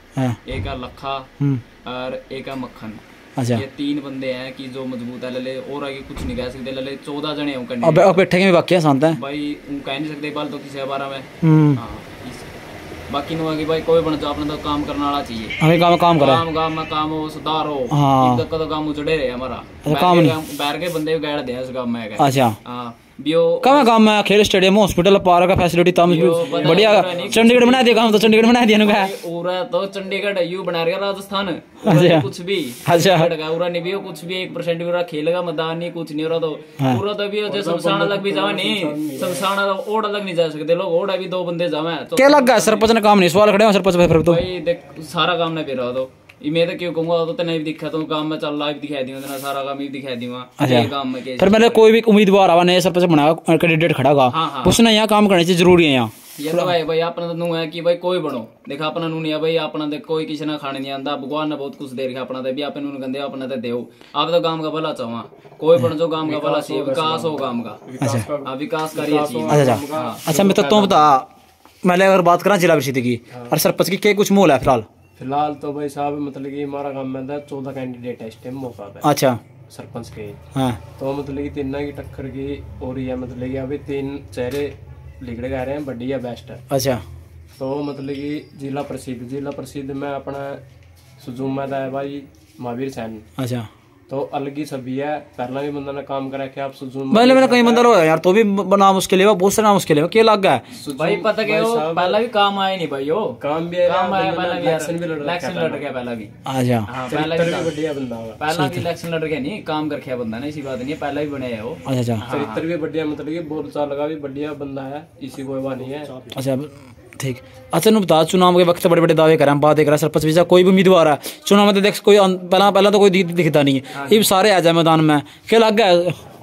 एक है लखा और एक है मक्खन।
अच्छा
ये 3 बंदे हैं कि जो मजबूत है लले, और आगे कुछ नहीं कह सकते लले 14 जने हो
अब बैठे के भी बाकी है शांत है
भाई, कह नहीं सकते बाल तो किसी बारे में। हाँ बाकी नु आगे भाई कोई बन जाओ अपना तो काम करने वाला चाहिए,
हमें काम करा
काम में काम हो सुधार हो।
हाँ
तक तो काम उजड़े रहे हमारा, बैर के बंदे भी गैर दे इस काम में।
अच्छा
हाँ
कहाँ काम में खेल स्टेडियम हॉस्पिटल पार्क का फैसिलिटी तम बढ़िया चंडीगढ़ बना दिया, काम तो चंडीगढ़ बना दिया
पूरा तो चंडीगढ़ यू बना रहा राजस्थान। कुछ भी
अच्छा
पूरा नहीं भी कुछ भी 1% भी खेलेगा मैदान नहीं कुछ नहीं हो रहा, तो पूरा तो भी शमशान अलग भी जावा नहीं, शमशान ओढ़ अलग नहीं जा सकते लोग, ओढ़ अभी 2 बंदे जावे
क्या लग गया सरपंच ने काम नहीं सवाल खड़े सरपंच फिर तो
भाई देख सारा काम नहीं रहा तो मैं तो क्यों कहूंगा तो नहीं दिखा तो काम में चल रहा दिखा दी सारा काम ही दिखा दी वहाँ काम में। फिर
मैंने कोई भी उम्मीदवार आवा नया सरपंच बनाया कैंडिडेट खड़ा का उसने यहाँ काम करने से जरूरी है यहाँ
ये तो भाई अपना तो है कि भाई कोई बनो देखा अपना नू नहीं है भाई, अपना देख कोई किसी ना खाने नहीं आंदा, भगवान ने बहुत कुछ दे रखा अपना भी आप गंदे अपना तो देव आप तो गांव का भला चाहो, कोई बन जो गांव का भला चाहिए, विकास हो गांव का, विकास करिए।
अच्छा मैं तो बता मैंने अगर बात करा जिला परिषद की और सरपंच की क्या कुछ मोल है
फिलहाल तो भाई साहब मतलब कि हमारा काम में 14 कैंडिडेट है इस टाइम मौका पे।
अच्छा
सरपंच के
हाँ
तो मतलब कि 3 की टक्कर की हो रही है, मतलब कि अभी 3 चेहरे लिखड़े गा रहे हैं, बढ़िया बेस्ट है।
अच्छा
तो मतलब कि जिला परिषद में अपना सुजुमा है भाई महावीर सैन।
अच्छा
तो अलग ही सभी है, पहला भी बंदा ने काम करा के आप सुजुमा
पहले मैंने कई बंदा यार तो भी नाम उसके लिए बहुत से नाम उसके लिए क्या लग गया
भाई पता क्या हो पहला भी काम आया नहीं भाई, हो
काम भी
आया इलेक्शन लड़ गया पहला भी।
अच्छा
पहला भी बढ़िया बंदा होगा, पहला भी इलेक्शन लड़ गया नहीं काम कर रखा बंदा ने, ऐसी बात नहीं है पहला भी बने है वो।
अच्छा
चरित्र भी बढ़िया मतलब कि बोल चाल लगा भी बढ़िया बंदा है, इसी कोई बात नहीं है।
अच्छा ठीक। अच्छा बता चुनाव के वक्त बड़े बड़े दावे करें बात एक सरपंच भी कोई भी उम्मीदवार है चुनाव में तो देख कोई पहला तो कोई दिखता नहीं है, ये सारे आ जाए मैदान में क्या लग गया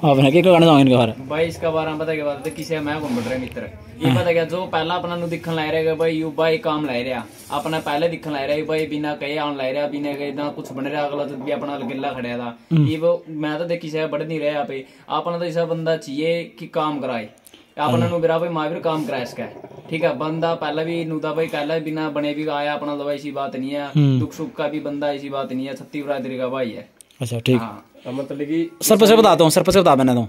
आपने क्या कहना चाहोगे इनके बारे में?
भाई इसका बारे में पता क्या बात है किसी मैं घूम रहे मित्र ये पता क्या जो पहला अपना दिखन ला रहा भाई यू भाई काम ला रहा अपना पहले दिखन ला रहा भाई बिना कहे आन ला रहा बिना कहे इतना कुछ बन रहा अगला भी अपना गिल्ला खड़ा था ये वो मैं तो देखी से बढ़ नहीं रहा पे अपना तो ऐसा बंदा चाहिए कि काम कराए अपना बिरा भाई महावीर काम कराए इसका ठीक है बंदा पहला भी नूदा भाई पहला बिना बने भी आया अपना तो ऐसी बात नहीं है, दुख सुख का भी बंदा ऐसी बात नहीं है, छत्ती बरादरी का भाई है।
अच्छा ठीक
मतलब कि
सरपंच बताता हूँ सरपंच बता मैंने तो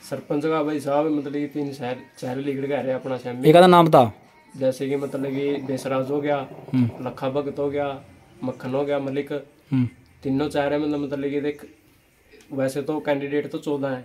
सरपंच का भाई साहब मतलब कि 3 शहर लिखड़ गए अपना
एक ननाम बता
जैसे कि मतलब कि देसराज हो गया, लखा भगत हो गया, मक्खन हो गया, मलिक, तीनों चेहरे मतलब ये देख, वैसे तो कैंडिडेट तो 14 है,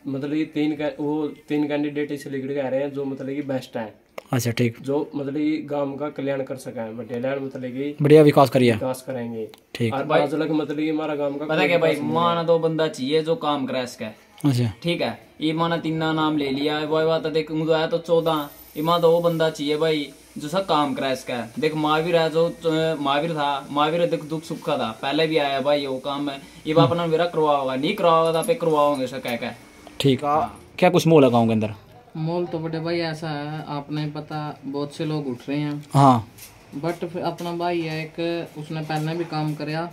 मतलब ये तीन कैंडिडेट इसलिए कह रहे हैं जो मतलब कि बेस्ट है।
अच्छा ठीक,
जो मतलब ये गांव का कल्याण कर सके, मतलब कि
बढ़िया विकास
करेंगे। ठीक, आज लग मतलब ये हमारा गांव का
पता क्या भाई, माना दो बंदा चाहिए जो काम करे इसका।
अच्छा
ठीक है, ये माना 3 नाम ले लिया, वही बात है, देख आया तो 14, इमा दो बंदा चाहिए भाई जो सब काम करा इसका। देख महावीर है, जो महावीर था, महावीर देख दुख सुख का था, पहले भी आया भाई वो काम है, ये अपना मेरा करवाओगा, नहीं करवाओगा तो करवाओगे सब कह। ठीक है,
क्या कुछ मोल है गाँव के अंदर?
मोल तो बड़े भाई ऐसा है, आपने पता बहुत से लोग उठ रहे हैं,
हाँ,
बट फिर अपना भाई है एक, उसने पहले भी काम कराया,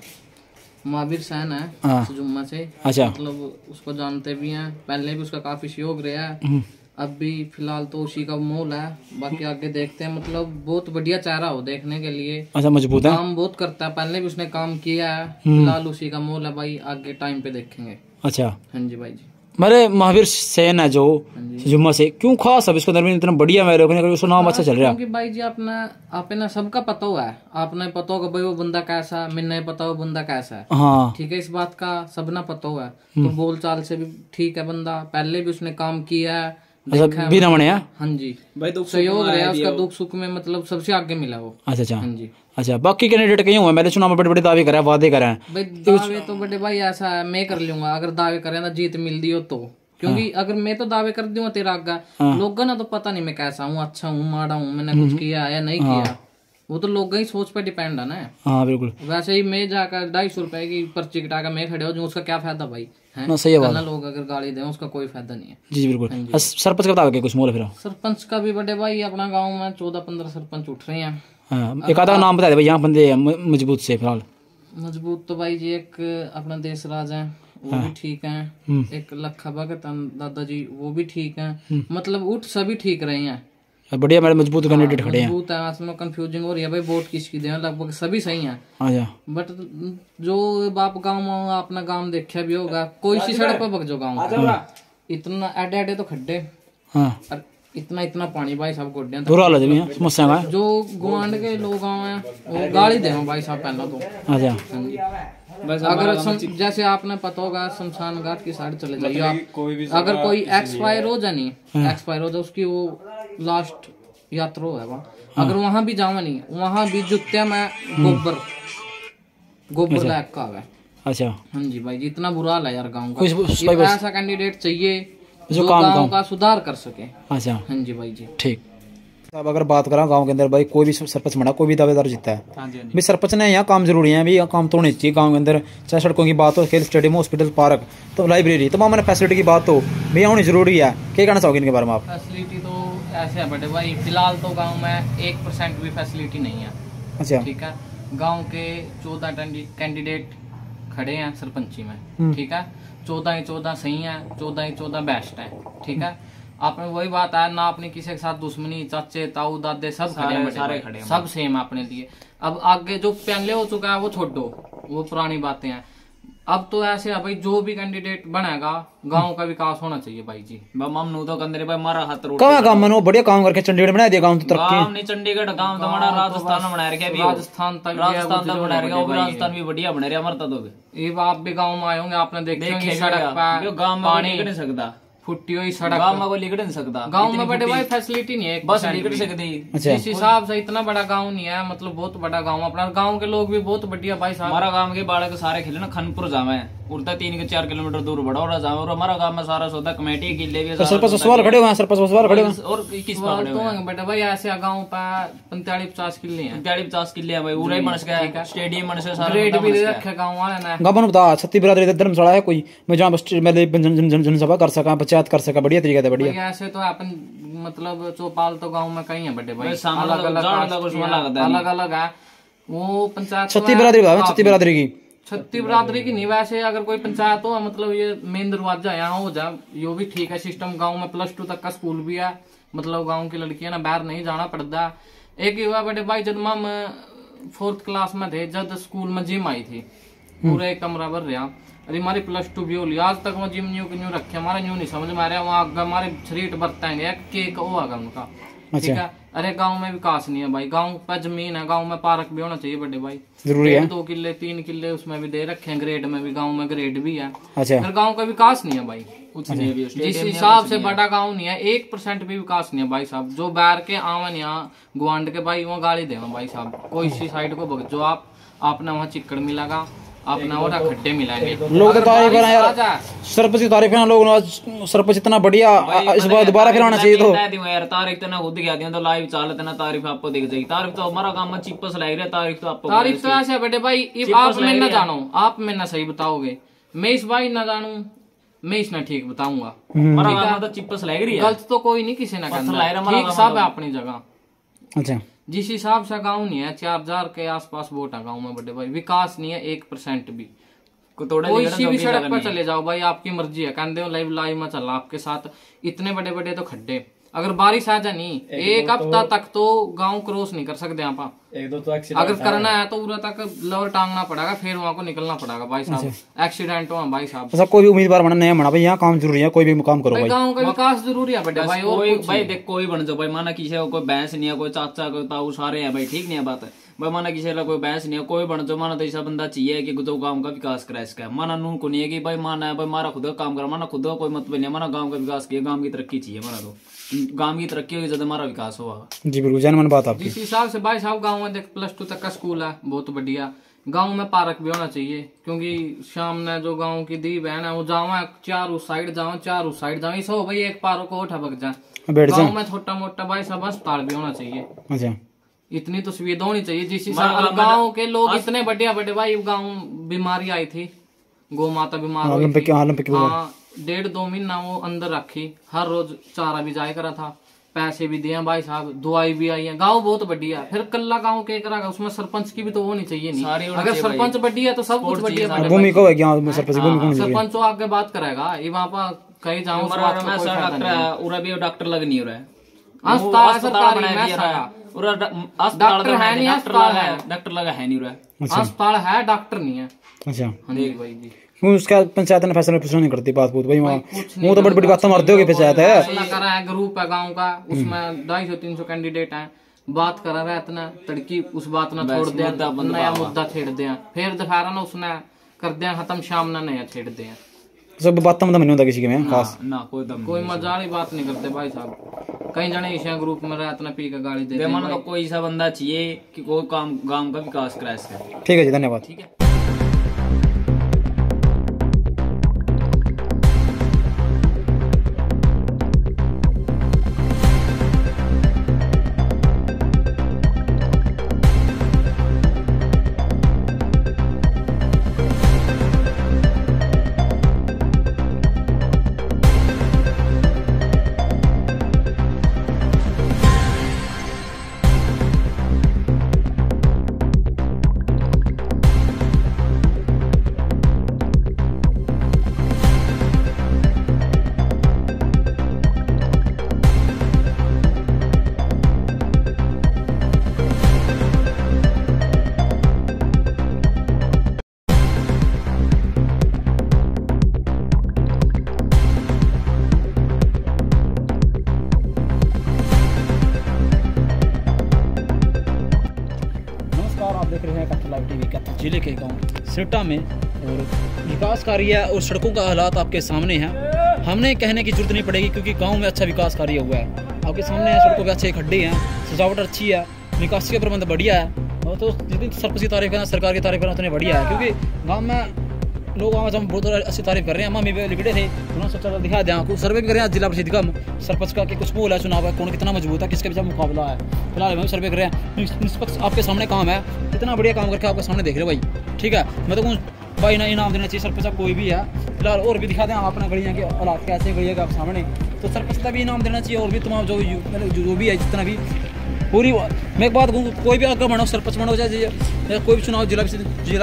महावीर सैन है जुम्मा से।
अच्छा,
मतलब उसको जानते भी हैं, पहले भी उसका काफी सहयोग रहा है, अब भी फिलहाल तो उसी का मोल है, बाकी आगे देखते हैं। मतलब बहुत बढ़िया चेहरा हो देखने के लिए।
अच्छा, मजबूत है,
काम बहुत करता है, पहले भी उसने काम किया है, फिलहाल उसी का मोल है भाई, आगे टाइम पे देखेंगे।
अच्छा,
हाँ जी भाई जी।
मेरे महावीर सेन है जो जुम्मा से, क्यों खास अब इसको दरमियान इतना बढ़िया मेरे उसका नाम अच्छा चल रहा है?
क्योंकि भाई जी आपने ना सबका पता हुआ है, आपने पता होगा भाई वो बंदा कैसा है, मैंने पता वो बंदा कैसा है।
हाँ
ठीक है, इस बात का सबना पता हुआ है, तो बोल चाल से भी ठीक है बंदा, पहले भी उसने काम किया है,
बिना मने।
हाँ जी भाई, सहयोग रहा उसका दुख सुख में, मतलब सबसे आगे मिला वो।
अच्छा
हाँ जी।
अच्छा, बाकी कैंडिडेट कहीं हुए, मैंने सुना बड़े बड़े दावे करा, वादे करा है
भाई, दावे तो बड़े भाई ऐसा है, मैं कर लूंगा अगर दावे करे ना, जीत मिल दी हो तो, क्योंकि अगर मैं तो दावे कर दूंगा तेरा आगा, लोगों ना तो पता नहीं मैं कैसा हूँ, अच्छा हूँ, माड़ा हूँ, मैंने कुछ किया या नहीं किया, वो तो लोगों की सोच पे डिपेंड है ना।
हाँ बिल्कुल।
वैसे ही मैं जाकर 250 रुपए की पर्ची कटा कर मैं खड़े हो जाऊँ, उसका क्या फायदा भाई है?
ना, सही बात है।
लोग अगर गाली दें उसका कोई फायदा नहीं है।
जी बिल्कुल। सरपंच का बता के कुछ मोल फिर?
सरपंच का भी बड़े भाई अपना गाँव में 14-15 सरपंच उठ रहे हैं।
एक आधा नाम बता दे भाई, यहाँ बंदे मजबूत से फिलहाल।
मजबूत तो भाई जी एक अपना देश राज है, वो भी ठीक है, एक लखा भगत दादाजी वो भी ठीक है, मतलब उठ सभी ठीक रहे हैं,
बढ़िया। मेरे मजबूत कैंडिडेट खड़े हैं।
मजबूत है, आसमान कंफ्यूजिंग हो रही है भाई, वोट किसकी दें, लगभग सभी सही हैं।
अच्छा,
बट जो बाप गांव में अपना गांव देखा भी होगा, कोई सी सड़क पर बग जो गाँव, इतना एडे एडे तो खड्डे, और इतना इतना पानी भाई साहब गोड्या,
समस्या का
जो गुआंढ के लोग हैं वो गाली दे भाई साहब पहला तो।
अच्छा,
अगर जैसे आपने पता होगा शमशान घाट की साइड चले जाइए आप, अगर कोई एक्सपायर हो जाए, नहीं एक्सपायर हो जाए, उसकी वो लास्ट यात्रा है वहाँ, अगर वहाँ भी जावा नहीं, वहाँ भी जुत्ते में गोबर लायक का है।
अच्छा,
हाँ जी भाई जी, इतना बुरा हाल है यार गाँव का, ऐसा कैंडिडेट चाहिए जो गाँव का सुधार कर सके।
अच्छा,
हाँ जी भाई जी।
ठीक। अब अगर बात करा गांव के अंदर भाई, कोई भी सरपंच बना, कोई भी दावेदार जीता है भाई, सरपंच ने यहाँ काम जरूरी है भी, काम तो होने चाहिए गांव के अंदर, चाहे सड़कों की बात हो, खेल स्टेडियम, हॉस्पिटल, पार्क, तो लाइब्रेरी, तमाम मैंने फैसिलिटी की बात हो भैया होनी जरूरी है। क्या कहना चाहोगे इनके बारे में आप?
फैसिलिटी तो ऐसे है बड़े भाई, फिलहाल तो गाँव में 1% भी फैसिलिटी नहीं है।
अच्छा,
ठीक है, गाँव के 14 कैंडिडेट खड़े हैं सरपंची में, ठीक है, 14 ही 14 सही है, 14 ही 14 बेस्ट है। ठीक है, आपने वही बात है ना, अपने किसी के साथ दुश्मनी, चाचे ताऊ दादे सब खड़े हैं, सारे खड़े हैं, सब सेम अपने लिए। अब आगे जो पहले हो चुका है वो छोड़ो, वो पुरानी बातें हैं। अब तो ऐसे है भाई, जो भी कैंडिडेट बनेगा गांव का विकास होना चाहिए भाई जी।
ममनू तो कंदरे भाई मारा हाथ रोड
कहाँ काम मनो बढ़िया काम करके चंडीगढ़ बना दिया गांव, तो तरक्की
गांव नहीं, चंडीगढ़ गांव तो हमारा राजस्थान में बना रखा है,
राजस्थान तक
बना रखा, वो भी राजस्थान भी बढ़िया बना रहा मरता तो
ये आप भी गाँव में आए होंगे, आपने देखे सड़क पर
गाँव में पानी नहीं सकता,
फुट्टी हुई सड़क,
गांव में वो लिकड़ नहीं सकता,
गांव में बड़े भाई फैसिलिटी नहीं है,
बस लिकड़ सकती।
इस हिसाब से इतना बड़ा गांव नहीं है, मतलब बहुत बड़ा गांव, अपना गांव के लोग भी बहुत बढ़िया भाई साहब।
हमारा गांव के बालक सारे खेले ना खनपुर जावे, उड़ता 3-4 किलोमीटर दूर बड़ा और जावे, और हमारा गांव में सारा सौदा कमेटी के लिए भी
सरपंच सवाल खड़े हुए हैं, सरपंच सवाल खड़े हुए हैं,
और किस बात खड़े हुए हैं
बेटा भाई, ऐसे गांव पर 45-50 किले हैं,
45-50 किले हैं भाई, उरे मनस का स्टेडियम मनस सारा
ग्रेड भी रखे गांव वाले ने।
गांव बता छत्ती बिरादरी धर्मशाला है कोई, मैं जहां जनसभा कर सका, पंचायत कर सका, बढ़िया तरीके से बढ़िया।
ऐसे तो अपन मतलब चौपाल तो गांव में कहीं है बड़े भाई, अलग अलग है वो पंचायत।
छत्ती बिरादरी की
छत्ती बिरादरी की नहीं, वैसे अगर कोई पंचायत हो, मतलब ये मेन दरवाजा यहाँ हो जाए, यो भी ठीक है सिस्टम। गांव में +2 तक का स्कूल भी है, मतलब गांव की लड़कियां ना बाहर नहीं जाना पड़ता। एक युवा बड़े भाई, जब हम 4th क्लास में थे, जब स्कूल में जिम आई थी, पूरा एक कमरा भर रहा, अरे हमारी +2 भी हो लिया, आज तक वो जिम न्यू रखे, हमारा न्यू नहीं समझ में आ रहा, वहाँ हमारे शरीर बरता है केक वो आगा उनका, ठीक है। अरे गांव में विकास नहीं है भाई, गांव पर जमीन है, गांव में पार्क भी होना चाहिए बड़े भाई,
जरूरी है।
2 किले 3 किले उसमें भी दे रखे हैं, ग्रेड में भी, गांव में ग्रेड भी है।
अच्छा।
फिर गांव का विकास नहीं है भाई, कुछ नहीं है जिस हिसाब से बड़ा गांव नहीं है, 1% भी विकास नहीं है भाई साहब। जो बैर के आवन यहाँ गुआंड के भाई वो गाली देना भाई साहब, कोई सी साइड को जो आपने वहाँ चिक्कड़ मिलेगा, अपना और खड्डे मिलाएंगे।
लोग तो तारीफ कर यार, सरपंच की तारीफ करना लोग, सरपंच इतना बढ़िया, इस बार दोबारा फिर आना चाहिए। तो
यार तारीफ तो ना खुद गया दिया तो लाइव चालत ना, तारीफ आपको दिख जाएगी। तारीफ तो हमारा काम में चिपस लग रहा है, तारीफ तो आपको,
तारीफ तो ऐसे बेटे भाई, आप मैं ना जानो, आप मैं ना सही बताओगे, मैं इस भाई ना जानू, मैं इसने ठीक बताऊंगा।
हमारा काम तो चिपस लग रही है,
गलत तो कोई नहीं किसी ने कहना, ठीक सब है अपनी जगह।
अच्छा।
जिस हिसाब से गांव नहीं है, 4000 के आसपास वोट है गांव में बड़े भाई, विकास नहीं है 1% भी। कोई सी भी सड़क पर चले जाओ भाई, आपकी मर्जी है, कहते हो लाइव में चल आपके साथ, इतने बड़े बड़े तो खड्डे, अगर बारिश आ जानी 1 हफ्ता तक तो गांव क्रॉस नहीं कर सकते आप।
1-2 तो
अगर करना है तो पूरा तक लोअर टांगना पड़ेगा, फिर वहाँ को निकलना पड़ेगा भाई साहब, एक्सीडेंट हो भाई साहब।
अच्छा, कोई भी उम्मीदवार बना नया बना भाई, यहाँ काम जरूरी है, कोई भी काम करो भाई,
गांव का विकास जरूरी है बेटा भाई।
भाई देख कोई बन जाओ भाई, माना किसी को कोई भैंस नहीं है, कोई चाचा कोई ताऊ सारे हैं भाई, ठीक नहीं है बात है भाई। माना किसी का कोई भैंस नहीं है, कोई बन जाओ, माना तो ऐसा बंदा चाहिए कि जो गांव का विकास करे इसका, माना नून को नहीं है कि भाई माना है भाई मारा खुद का काम करा, माना खुद का कोई मतलब नहीं है, माना गांव का विकास किया, गांव की तरक्की चाहिए, माना तो गांव की तरक्की होगी ज्यादा हमारा विकास होगा।
जी बिल्कुल जनमन बात आपकी।
जिस हिसाब से भाई साहब गांव में देख +2 तक का स्कूल है, बहुत बढ़िया। गांव में पार्क भी होना चाहिए, क्योंकि शाम ने जो गांव की दी बहन है वो जावा 4 उस साइड जावा 4 उस साइड जावा, सो भाई एक पार्क को उठा बग जाए। गांव में छोटा मोटा भाई साहब अस्पताल भी होना चाहिए।
अच्छा।
इतनी तो सुविधा होनी चाहिए, जिस हिसाब गाँव के लोग इतने बड़े बड़े भाई, गाँव बीमारी आई थी, गौ माता बीमार हुई थी, 1.5-2 महीना वो अंदर रखी, हर रोज चारा भी जाया करा था, पैसे भी दिए भाई साहब, दवाई भी आई है। गांव बहुत बढ़िया है, फिर कल्ला गांव के करा, उसमें सरपंच की भी तो होनी चाहिए नहीं, अगर सरपंच बढ़िया है तो सब कुछ बढ़िया। सरपंच आगे बात करेगा, ये वहाँ पर कहीं जाऊँ
डॉक्टर लग नहीं हो रहा है,
डॉक्टर है नहीं, अस्पताल है,
डॉक्टर लगा है नहीं रहा है,
अस्पताल है डॉक्टर नहीं है।
अच्छा
भाई जी,
क्यों उसका पंचायत ने फैसला नहीं करती बात भाई, वो तो बड़ी बड़ी बात मारते हो पंचायत है।
ग्रुप है गाँव का, उसमें 250-300 कैंडिडेट है, बात करा रहा इतना तड़की, उस बात ना छोड़ दिया, नया मुद्दा छेड़ दिया, फिर दोपहर ना उसने कर दिया खत्म, शाम ना नया छेड़ दिया।
सब बात तो नहीं होता किसी के में खास
ना,
कोई मजाक बात नहीं करते भाई साहब। कई जने इसे ग्रुप में रहते ना पी के गाली देते
हैं। तो कोई ऐसा बंदा चाहिए कि कोई काम गांव का विकास कराए इसका।
ठीक है जी, धन्यवाद।
ठीक है।
जिले के गांव सिरटा में और विकास कार्य और सड़कों का हालात आपके सामने हैं। हमने कहने की जरूरत नहीं पड़ेगी क्योंकि गांव में अच्छा विकास कार्य हुआ है। आपके सामने है, सड़कों पे अच्छे खड्डे हैं, सजावट अच्छी है, निकासी का प्रबंध बढ़िया है। और तो जितनी सरपंच की तारीफ करना, सरकार की तारीफ करना उतनी बढ़िया है, क्योंकि गाँव में लोग आवाज हम बहुत अच्छी तारीफ कर रहे हैं। हम भी लिखते थे, उन्होंने सोचा दिखा दें, कुछ सर्वे भी कर रहे हैं जिला परिषद का सरपंच का कि कुछ बोल है, चुनाव है, कौन कितना मजबूत है, किसके बीच मुकाबला है। फिलहाल हम सर्वे कर रहे हैं, निष्पक्ष आपके सामने काम है, इतना बढ़िया काम करके आपके सामने देख रहे हो भाई। ठीक है, मैं तो भाई ना इनाम देना चाहिए सरपंच कोई भी है। फिलहाल और भी दिखा दें आप अपना गलियाँ के हालात कैसे गलियाँ आप सामने, तो सरपंच का भी इनाम देना चाहिए। और भी तमाम जो भी है, जितना भी पूरी मैं एक बात कहूँ, कोई भी अगर बनो, सरपंच बनो या कोई भी चुनाव जिला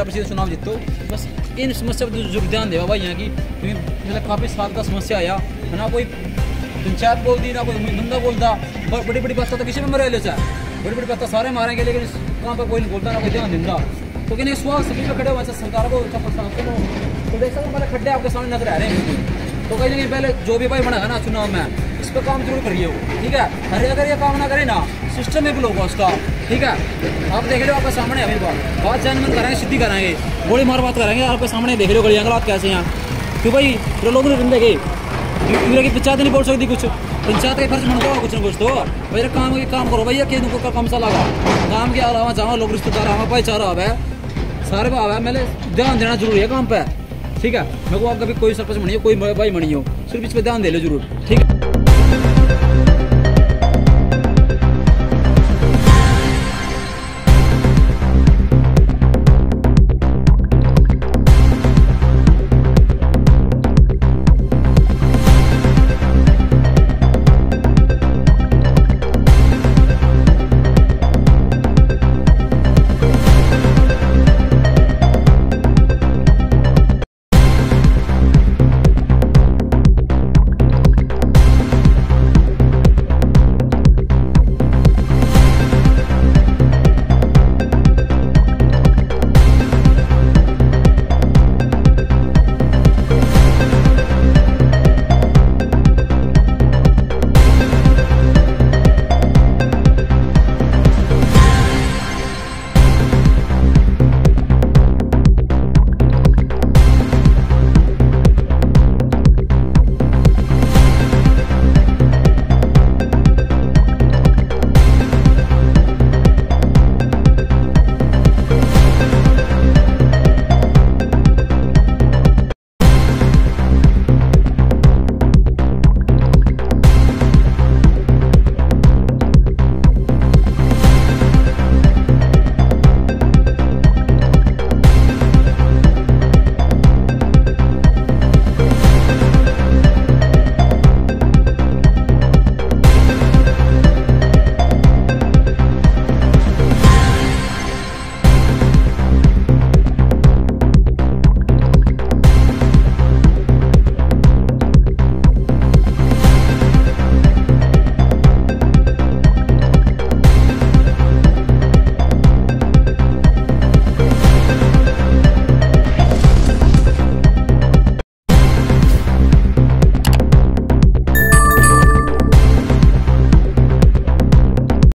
परिषद चुनाव जीतो, बस इन समस्या पर जरूर ध्यान देगा भाई यहाँ की, क्योंकि काफ़ी साल का समस्या आया है ना। कोई पंचायत बोल दी ना, कोई बंदा बोलता, बड़ी बड़ी बात तो किसी में मरे ले चाहे, बड़ी बड़ी बात सारे मारेंगे, लेकिन वहाँ पर कोई नहीं बोलता ना, कोई ध्यान देता। तो क्या सवाल सभी पे खड़े हुए सरकार को तो देख सकते खड्डे आपके सामने नजर आ रहे हैं। तो कहीं ना कहीं पहले जो भी भाई बना है ना चुनाव में, इस पर काम जरूर करिए हो, ठीक है। अरे अगर ये काम ना करे ना सिस्टम में ब्लॉक हो उसका, ठीक है। आप देख लो आपके सामने अभी बात जैनमन करेंगे, सिद्धि कराएंगे, गोली मार बात करेंगे, आपके सामने देख लो गलियाँ हालात कैसे हैं। क्यों भाई फिर लोग नहीं देंगे की पंचायत नहीं बोल सकती कुछ, पंचायत का फर्ज बनता हो कुछ ना कुछ तो भैया काम करो भैया, के का काम चला काम के अलावा जहाँ लोग रिश्तेदार आवा भाईचारा आवा है सारे आवा है, मैंने ध्यान देना जरूरी है काम पे, ठीक है। मेरे को आप कभी कोई सरपंच बनिए कोई भाई बनिए हो, सिर्फ इस पर ध्यान दे लो जरूर, ठीक है।